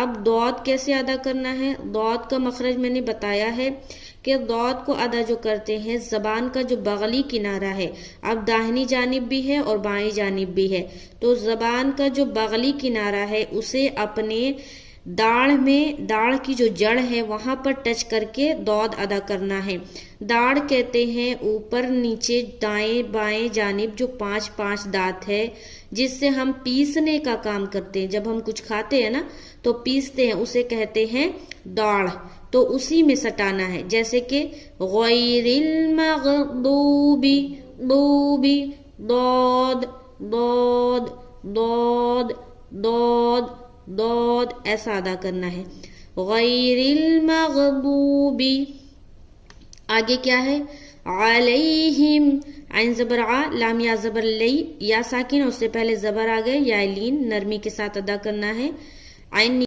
اب دود کیسے ادا کرنا ہے؟ دود کا مخرج میں نے بتایا ہے کہ دود کو ادا جو کرتے ہیں زبان کا جو بغلی کنارہ ہے، اب داہنی جانب بھی ہے اور بائیں جانب بھی ہے، تو زبان کا جو بغلی کنارہ ہے اسے اپنے داڑھ کی جو جڑ ہے وہاں پر ٹچ کر کے دود ادا کرنا ہے۔ داڑھ کہتے ہیں اوپر نیچے دائیں بائیں جانب جو 5 دانت ہے جس سے ہم پیسنے کا کام کرتے ہیں، جب ہم کچھ کھاتے ہیں نا تو پیستے ہیں، اسے کہتے ہیں داڑھ، تو اسی میں سٹانا ہے، جیسے کہ غیر المغضوب دوبی دود دود دود دود دود ایسا ادا کرنا ہے، غیر المغضوب۔ آگے کیا ہے؟ علیہم، عین زبر ع، لام یا زبر لی، یا ساکن، اس سے پہلے زبر آ گئے، یا لین، نرمی کے ساتھ ادا کرنا ہے، عین